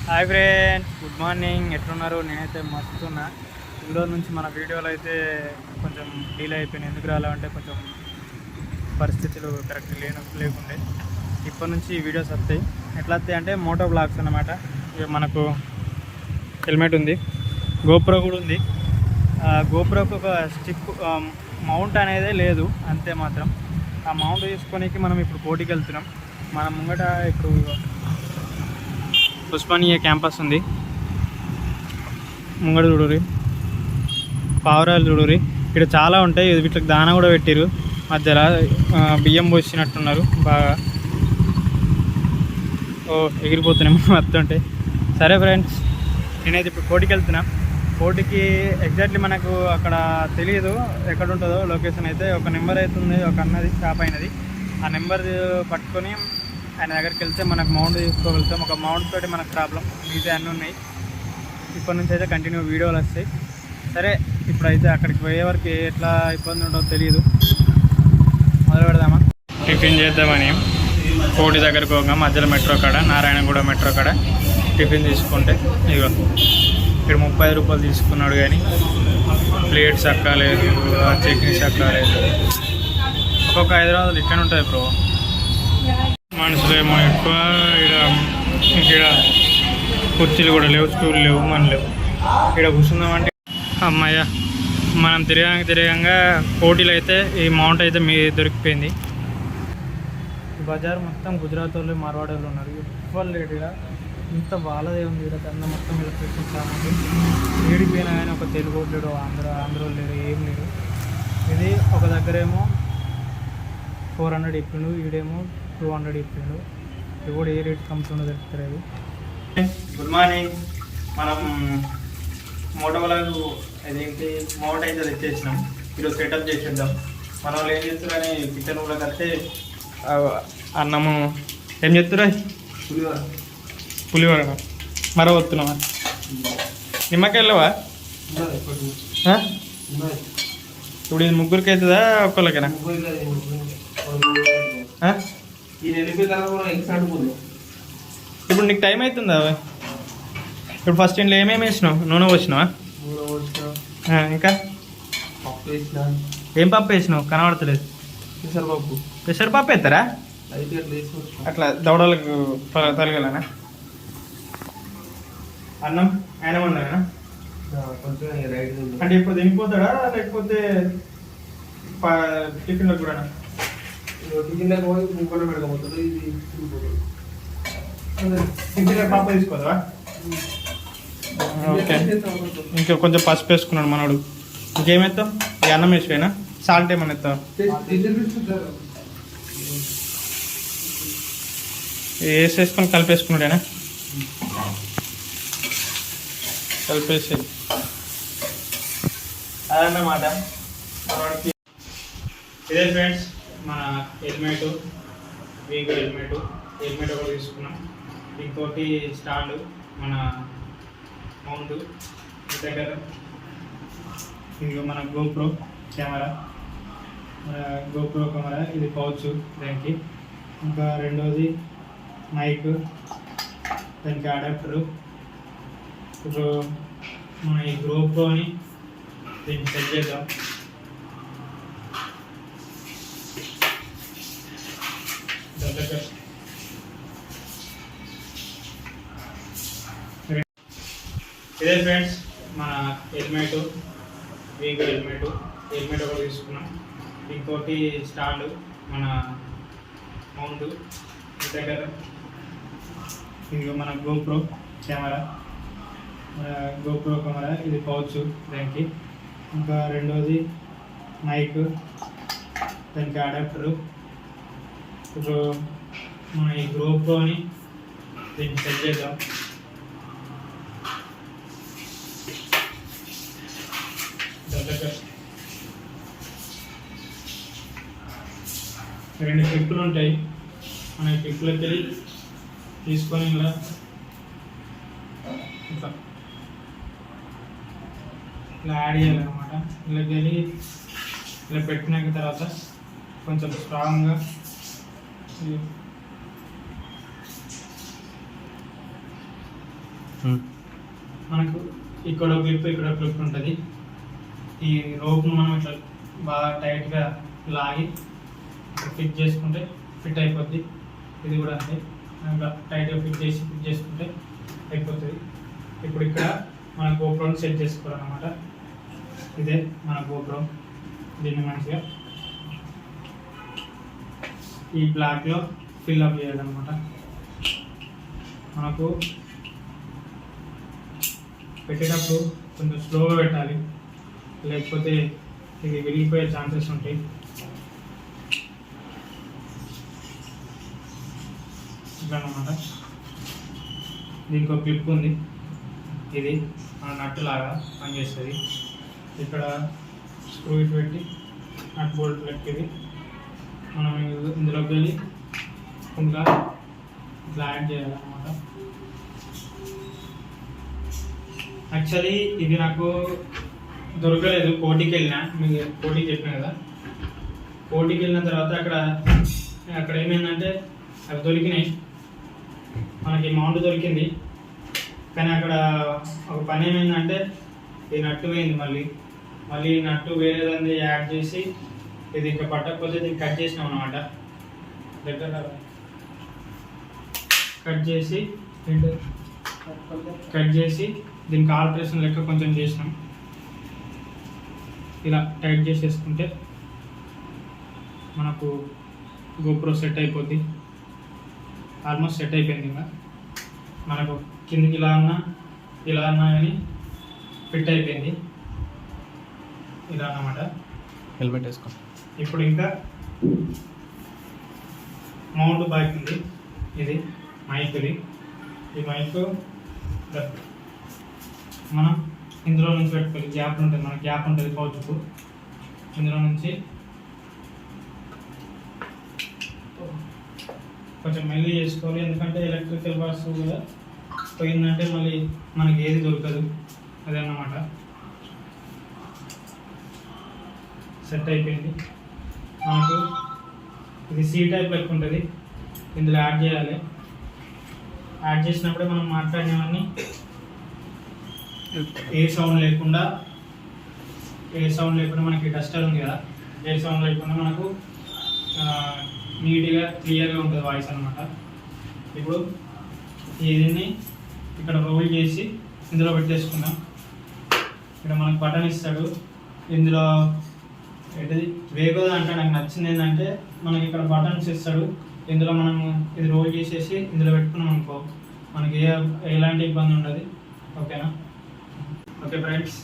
Hi friends, good morning. ఎట్లున్నారు? నేనైతే మస్తున్నా. ఈరోజు నుంచి మన వీడియోలు అయితే కొంచెం డీలే అయిపోయినాయి. ఎందుకు రాలంటే కొంచెం పరిస్థితులు కరెక్ట్ లేకుండే. ఇప్పటి నుంచి వీడియోస్ వస్తాయి. ఎట్లా వస్తాయి అంటే మోటో బ్లాగ్స్ అన్నమాట. ఇక మనకు హెల్మెట్ ఉంది, గోప్రో కూడా ఉంది. గోప్రోకి ఒక స్టిక్ మౌంట్ అనేది లేదు అంతే. మాత్రం ఆ మౌంట్ తీసుకోనికి మనం ఇప్పుడు పోటీకి వెళ్తున్నాం. మన ముంగట ఇప్పుడు ఉస్మానియా క్యాంపస్ ఉంది. ముంగడు చూడురి, పావురాలు చూడురి. ఇక్కడ చాలా ఉంటాయి. వీటికి దాన కూడా పెట్టిరు. మధ్యలో బియ్యం పోసినట్టున్నారు బాగా. ఎగిరిపోతున్నాం వస్తుంటే. సరే ఫ్రెండ్స్, నేనైతే ఇప్పుడు కోటికి వెళ్తున్నా. కోటికి ఎగ్జాక్ట్లీ మనకు అక్కడ తెలియదు ఎక్కడ ఉంటుందో లొకేషన్. అయితే ఒక నెంబర్ అవుతుంది, ఒక అన్నది షాప్ అయినది. ఆ నెంబర్ పట్టుకొని ఆయన దగ్గరికి వెళ్తే మనకు మౌంట్ తీసుకోగలుగుతాం. ఒక మౌంట్ తోటి మనకు ప్రాబ్లం, మిగతా అన్నీ ఉన్నాయి. ఇప్పటి నుంచి అయితే కంటిన్యూ వీడియోలు వస్తాయి. సరే, ఇప్పుడైతే అక్కడికి పోయే వరకు ఎట్లా ఇబ్బంది ఉంటుందో తెలియదు. మొదలు పెడదామా? టిఫిన్ చేద్దామని కోటి దగ్గరకు పోగా మధ్యలో మెట్రో కాడ, నారాయణగూడ మెట్రో కాడ టిఫిన్ తీసుకుంటే ఇగో ఇక్కడ 30 రూపాయలు తీసుకున్నాడు. కానీ ప్లేట్ చక్కలేదు, చట్నీ చక్కలేదు. ఒక్కొక్క 500 ఇక్కడ ఉంటుంది బ్రో. మనుషులేమో ఎక్కువ. ఇక్కడ కుర్చీలు కూడా లేవు, స్టూల్ లేవు, మన లేవు. ఇక్కడ కూర్చుందామంటే అమ్మాయ్య, మనం తిరగంగా కోటిలో అయితే ఈ మౌంట్ అయితే దొరికిపోయింది. ఈ బజార్ మొత్తం గుజరాత్ వాళ్ళు, మార్వాడి వాళ్ళు ఉన్నారు. ఎవ్వరు లేడు ఇక్కడ. ఇంత వాళ్ళదే ఉంది ఇక్కడ. దండ మొత్తం ఇలా పెట్టించామండి. ఏడిపోయినా కానీ ఒక తెలుగు లేడు, ఆంధ్ర లేరు, ఏం లేరు. ఇది ఒక దగ్గరేమో 400 ఇప్పిండు, ఈడేమో 200 ఇప్పిండు. ఇది కూడా ఏ రేట్ కమ్ముతుండో తెలుస్తలేదు. Good morning. మనం మోటోలాగు అదేంటి మౌంట్ అయితే తెచ్చేసినాం. ఈరోజు సెటప్ చేసేద్దాం. మన వాళ్ళు ఏం చేస్తారు అని కిచెన్ కూడా కలిసి అన్నము ఏం చేస్తురా? పులిహోర మరో వస్తున్నావా? నిమ్మకాయలవా? ఇప్పుడు ఇది ముగ్గురికి అవుతుందా ఒక్కళ్ళకేనా? ఇప్పుడు నీకు టైం అవుతుందా? ఇప్పుడు ఫస్ట్ ఇంట్లో ఏమేమి వేసినావు? నూనె పోసినావా? ఇంకా ఏం పప్పు వేసినావు? కనబడతలేదు. పెసరపప్పు వేస్తారా? అట్లా దవడలకు తలగలనా? అన్నం ఆయన వండానా? అంటే ఇప్పుడు తినిపోతాడా లేకపోతే టిఫిన్లో కూడా? టిఫిన్లో పాప తీసుకోదా? ఓకే. ఇంకా కొంచెం పసుపు వేసుకున్నాడు మనోడు. ఇంకేమేస్తావు? ఈ అన్నం వేసిపోయినా సాల్ట్ ఏమన్నా ఎత్తావు? వేసేసుకొని కలిపేసుకున్నాడేనా? కలిపేసి అదన్నమాట మనవాడికి. ఇదే ఫ్రెండ్స్ మన హెల్మెట్, వీగో హెల్మెట్ ఒకటి తీసుకున్నాం. ఇంకోటి స్టాండ్, మన మౌంట్ దగ్గర. ఇది మన గోప్రో కెమెరా, ఇది పౌచ్ దానికి. ఇంకా రెండోది మైక్, దానికి అడాప్టరు. ఇప్పుడు మన ఈ గోప్రోని దీన్ని సెట్ చేద్దాం. ఇదే ఫ్రెండ్స్ మన హెల్మెట్, వీగో హెల్మెట్ ఒకటి తీసుకున్నాం. ఇంకోటి స్టాండ్, మన మౌంట్ దగ్గర. ఇది మన గోప్రో కెమెరా, ఇది పౌచ్ దానికి. ఇంకా రెండోది మైక్, దానికి అడాప్టరు. ఇప్పుడు మన ఈ గోప్రోని దీన్ని సెట్ చేద్దాం. రెండు క్లిప్పులు ఉంటాయి. మన క్లిప్పులకి వెళ్ళి తీసుకొని ఇలా యాడ్ చేయాలన్నమాట. ఇలాకి వెళ్ళి ఇలా పెట్టినాక తర్వాత కొంచెం స్ట్రాంగ్గా మనకు ఇక్కడ క్లిప్ ఉంటుంది. ఈ రోప్ను మనం ఇట్లా బాగా టైట్గా లాగి ఫిట్ చేసుకుంటే ఫిట్ అయిపోద్ది. ఇది కూడా అంతే, ఇంకా టైట్గా ఫిట్ చేసుకుంటే అయిపోతుంది. ఇప్పుడు ఇక్కడ మన గోప్రోని సెట్ చేసుకోవాలన్నమాట. ఇదే మన గోప్రో. దీన్ని మంచిగా ఈ బ్లాక్లో ఫిల్అప్ చేయాలన్నమాట. మనకు పెట్టేటప్పుడు కొంచెం స్లోగా పెట్టాలి, లేకపోతే ఇది విరిగిపోయే ఛాన్సెస్ ఉంటాయి. ఇట్లా అన్నమాట. దీనికి ఒక క్లిప్ ఉంది, ఇది మన నట్టు లాగా పనిచేస్తుంది. ఇక్కడ స్క్రూ ఇటు పెట్టి నట్ బోల్ట్ పెట్టేది మనం ఇందులోకి వెళ్ళి ఇంకా ఇట్లా యాడ్ చేయాలన్నమాట. యాక్చువల్లీ ఇది నాకు దొరకలేదు. కోటికి వెళ్ళినా, మీకు కోటికి చెప్పిన కదా, కోటికి వెళ్ళిన తర్వాత అక్కడ ఏమైందంటే అవి దొరికినాయి, మనకి మౌంట్ దొరికింది. కానీ అక్కడ ఒక పని ఏమైందంటే ఈ నట్టు పోయింది. మళ్ళీ నట్టు వేరేదాన్ని యాడ్ చేసి ఇది ఇంకా పట్టకపోతే దీన్ని కట్ చేసినాం అనమాట. దగ్గర కట్ చేసి దీనికి ఆల్ట్రేషన్ లెక్క కొంచెం చేసినాం. ఇలా టైట్ చేసేసుకుంటే మనకు గోప్రో సెట్ అయిపోద్ది. ఆల్మోస్ట్ సెట్ అయిపోయింది. ఇంకా మనకు కిందికి ఇలా అన్నా కానీ ఫిట్ అయిపోయింది. ఇలా అన్నమాట. హెల్మెట్ వేసుకో. ఇప్పుడు ఇంకా మౌంట్ బ్యాక్ ఉంది. ఇది మైక్ది. ఈ మైక్ మనం ఇందులో నుంచి పెట్టుకోవాలి. గ్యాప్ ఉంటుంది, మన గ్యాప్ ఉంటుంది పౌచ్కు. ఇందులో నుంచి కొంచెం మెల్లి చేసుకోవాలి, ఎందుకంటే ఎలక్ట్రికల్ బాక్స్ కూడా పోయిందంటే మళ్ళీ మనకి ఏది దొరకదు. అదే అన్నమాట. సెట్ అయిపోయింది. మనకు ఇది సి టైప్ లెక్క ఉంటుంది, ఇందులో యాడ్ చేయాలి. యాడ్ చేసినప్పుడే మనం మాట్లాడినవన్నీ ఏ సౌండ్ లేకుండా మనకి డస్టర్ ఉంది కదా, ఏ సౌండ్ లేకుండా మనకు నీట్గా క్లియర్గా ఉంటుంది వాయిస్ అనమాట. ఇప్పుడు దీన్ని ఇక్కడ రోల్ చేసి ఇందులో పెట్టేసుకుందాం. ఇక్కడ మనకు బటన్ ఇస్తాడు. ఇందులో ఏంటిది వేగోదా అంటే నాకు నచ్చింది ఏంటంటే మనకి ఇక్కడ బటన్స్ ఇస్తాడు. ఇందులో మనం ఇది రోల్ చేసేసి ఇందులో పెట్టుకున్నాం అనుకో, మనకి ఎలాంటి ఇబ్బంది ఉండదు. ఓకేనా? ఓకే ఫ్రెండ్స్,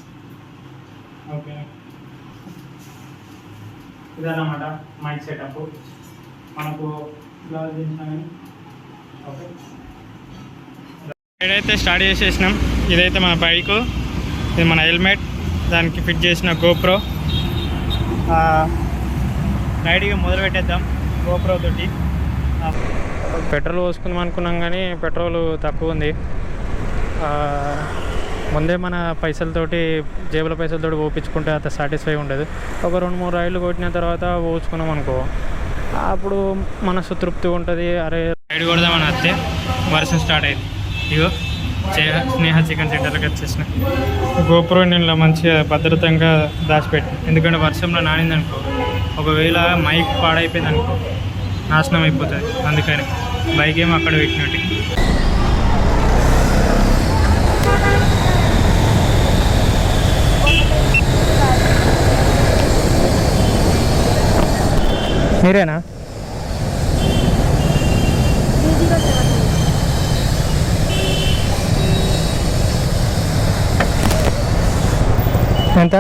ఓకే, ఇదన్నమాట మైక్ సెటప్. మనకు ఇలా చేసినా కానీ ఓకే. ఏదైతే స్టార్ట్ చేసేసినాం, ఇదైతే మన బైకు, ఇది మన హెల్మెట్, దానికి ఫిట్ చేసిన గోప్రో. రైడ్గా మొదలు పెట్టేద్దాం గోప్రో తోటి. పెట్రోల్ పోసుకుందాం అనుకున్నాం కానీ పెట్రోల్ తక్కువ ఉంది. ముందే మన పైసలతోటి, జేబుల పైసలతోటి పోపించుకుంటే అంత సాటిస్ఫై ఉండదు. ఒక 2-3 రైళ్ళు కొట్టిన తర్వాత పోసుకున్నాం అనుకో, అప్పుడు మనసు తృప్తి ఉంటుంది. అరే రైడ్ కొడదామని వస్తే వర్షం స్టార్ట్ అయింది. ఇగో స్నేహ చికెన్ సెంటర్కి వచ్చేసిన. గోప్రో నేను మంచిగా భద్రతంగా దాచిపెట్టి, ఎందుకంటే వర్షంలో నానింది అనుకో, ఒకవేళ మైక్ పాడైపోయింది అనుకో నాశనం అయిపోతుంది. అందుకని బైక్ ఏమో అక్కడ పెట్టినట్టు. మీరేనా? ఎంత?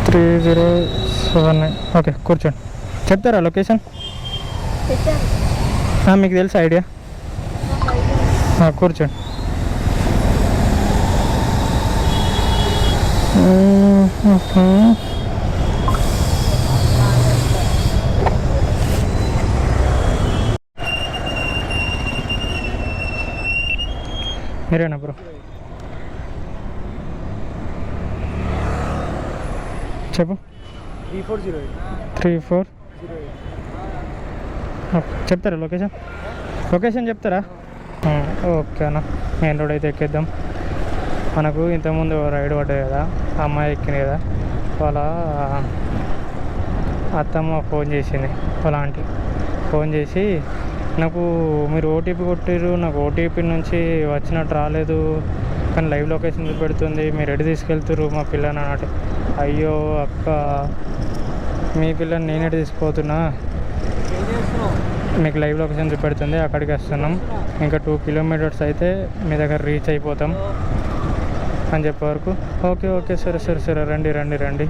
3079. ఓకే, కూర్చోండి. చెప్తారా లొకేషన్? మీకు తెలుసా ఐడియా? కూర్చోండి. ఓకే, మీరేనా బ్రో? చెప్పు. 3408. చెప్తారా లొకేషన్ చెప్తారా? ఓకే అన్న, మెయిన్ రోడ్ అయితే ఎక్కేద్దాం. మనకు ఇంతకుముందు రైడ్ పడ్డది కదా, ఆ అమ్మాయి ఎక్కింది కదా, వాళ్ళ అత్తమ్మ ఫోన్ చేసింది. వాళ్ళ ఆంటీ ఫోన్ చేసి, నాకు మీరు ఓటీపీ కొట్టిర్రు, నాకు ఓటీపీ నుంచి వచ్చినట్టు రాలేదు, కానీ లైవ్ లొకేషన్ చూపెడుతుంది, మీరు ఎటు తీసుకెళ్తుర్రు మా పిల్లని అన్నట్టు. అయ్యో అక్క, మీ పిల్లని నేనెటు తీసుకుపోతున్నా, మీకు లైవ్ లొకేషన్ చూపెడుతుంది, అక్కడికి వస్తున్నాం, ఇంకా 2 కిలోమీటర్స్ అయితే మీ దగ్గర రీచ్ అయిపోతాం అని చెప్పే వరకు ఓకే ఓకే సరే సరే సరే రండి రండి రండి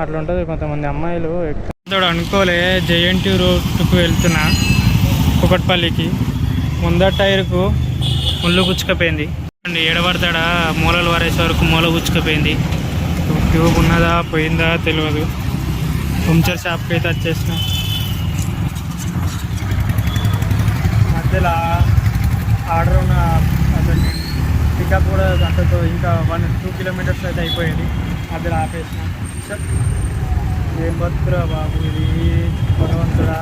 అట్లా ఉంటుంది. కొంతమంది అమ్మాయిలు ఎక్కువ అనుకోలే, జేఎన్టీ రోడ్డుకు వెళ్తున్నా కుకట్పల్లికి, ముందర టైర్కు ముళ్ళు గుచ్చుకపోయింది అండి. ఏడబడతాడా మూలలు వరేసే వరకు మూల గుచ్చుకపోయింది. ట్యూబ్ ఉన్నదా పోయిందా తెలియదు. పంచర్ షాప్కి అయితే వచ్చేసిన, మధ్యలో ఆర్డర్ ఉన్న అతన్ని పికప్ కూడా అంతతో ఇంకా 1-2 కిలోమీటర్స్ అయితే అయిపోయింది. మధ్యలో ఆపేసిన. ఏం బతుకురా బాబు ఇది, భగవంతుడా,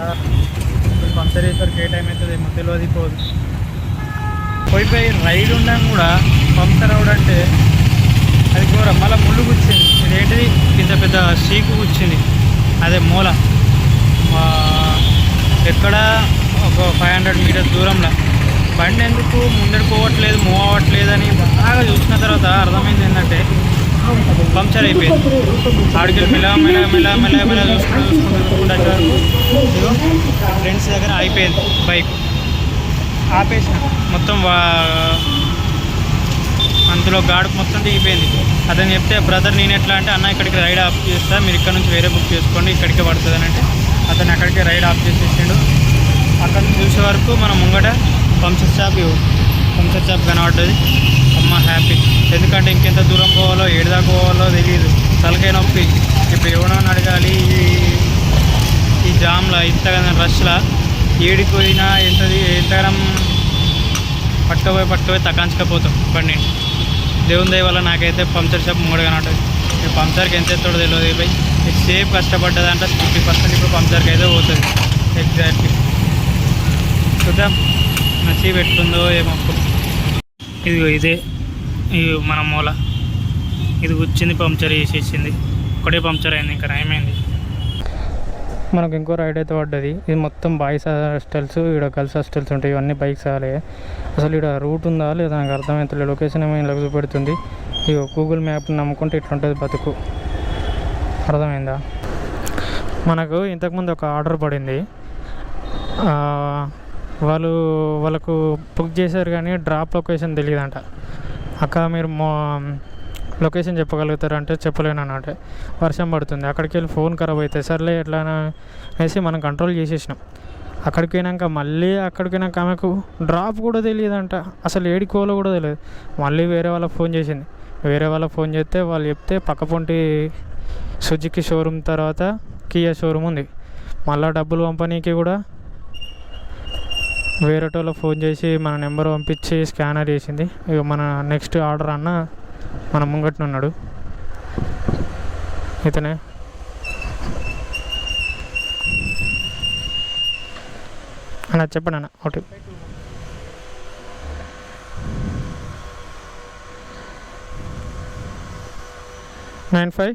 ఇప్పుడు పంచర్ చేసరికి ఏ టైం అవుతుంది ఏమో తెలియదు పోదు. పోయిపోయి రైడ్ ఉండడం కూడా పంచర్ అవడంటే అది ఘోరం. మళ్ళీ ముళ్ళు కూర్చింది, ఇదేంటిది ఇంత పెద్ద షీకు కూర్చింది, అదే మూల ఎక్కడ ఒక 500 మీటర్స్ దూరంలో. బండి ఎందుకు ముందడు పోవట్లేదు, మూవ్ అవ్వట్లేదు అని బాగా చూసిన తర్వాత అర్థమైంది ఏంటంటే పంక్చర్ అయిపోయింది. ఆడికి మెల్ల మెల్ల మెల్ల మెల్ల మెల్ల చూసుకుంటూ ఇదిగో ఫ్రెండ్స్ దగ్గర అయిపోయింది. బైక్ ఆపేసిన, మొత్తం అందులో గాడుపు మొత్తం దిగిపోయింది. అతను చెప్తే బ్రదర్ నేను ఎట్లా అంటే, అన్న ఇక్కడికి రైడ్ ఆఫ్ చేస్తా, మీరు ఇక్కడ నుంచి వేరే బుక్ చేసుకోండి, ఇక్కడికే పడుతుంది అని అంటే అతను అక్కడికే రైడ్ ఆఫ్ చేసేసిండు. అక్కడ నుంచి చూసే వరకు మనం ముంగట పంచర్ షాప్ కనబడ్డది. అమ్మ హ్యాపీ, ఎందుకంటే ఇంకెంత దూరం పోవాలో ఏడుదాకా పోవాలో తెలియదు, తలకాయ నొప్పి. ఇప్పుడు ఎవడని అడగాలి ఈ జామ్లో, ఇంతగా రష్లా, ఏడికి పోయినా ఎంతగానం పట్టుకుపోయి తకాంచకపోతాం బండి. దేవుని దయ వల్ల నాకైతే పంచర్ షాప్ ముంగడగానే ఉంటుంది. ఇప్పుడు పంచర్కి ఎంత ఎత్తాడో తెలియదు. పోయి సేఫ్ కష్టపడ్డదంటే 50% ఇప్పుడు పంచర్కి అయితే పోతుంది. ఎగ్జాక్ట్లీ చూద్దాం నచ్చి పెట్టుకుందో ఏమో. ఇదే మన మూల, ఇది వచ్చింది పంచర్ చేసేసింది. ఒకటే పంచర్ అయింది, ఇంకా నయమైంది. మనకు ఇంకో రైడ్ అయితే పడ్డది. ఇది మొత్తం బాయ్స్ హాస్టల్స్, ఇక్కడ గర్ల్స్ హాస్టల్స్ ఉంటాయి, ఇవన్నీ బైక్స్ ఆలే. అసలు ఇక్కడ రూట్ ఉందా లేదా నాకు అర్థమవుతుంది. లొకేషన్ ఏమో ఇలా చూపెడుతుంది. ఇక గూగుల్ మ్యాప్ని నమ్ముకుంటే ఇట్లుంటుంది బతుకు, అర్థమైందా. మనకు ఇంతకుముందు ఒక ఆర్డర్ పడింది, వాళ్ళకు బుక్ చేశారు కానీ డ్రాప్ లొకేషన్ తెలియదంట. అక్క మీరు లొకేషన్ చెప్పగలుగుతారు అంటే చెప్పలేను అన్నట్టు. వర్షం పడుతుంది, అక్కడికి వెళ్ళి ఫోన్ ఖరాబ్ అవుతుంది. సర్లే ఎట్లా అనేసి మనం కంట్రోల్ చేసేసినాం. అక్కడికి పోయినాక ఆమెకు డ్రాప్ కూడా తెలియదంట, అసలు ఏడికోలో కూడా తెలియదు. మళ్ళీ వేరే వాళ్ళకి ఫోన్ చేసింది. వేరే వాళ్ళకి ఫోన్ చేస్తే వాళ్ళు చెప్తే పక్కపొంటి సుజుకి షోరూమ్ తర్వాత కియా షోరూమ్ ఉంది. మళ్ళీ డబ్బులు పంపనీకి కూడా వేరే వాళ్ళ ఫోన్ చేసి మన నెంబర్ పంపించి స్కానర్ చేసింది. ఇక మన నెక్స్ట్ ఆర్డర్ అన్న మన ముంగట్నున్నాడు, ఇతనే. అన్న చెప్పండి అన్న, ఒకటి 95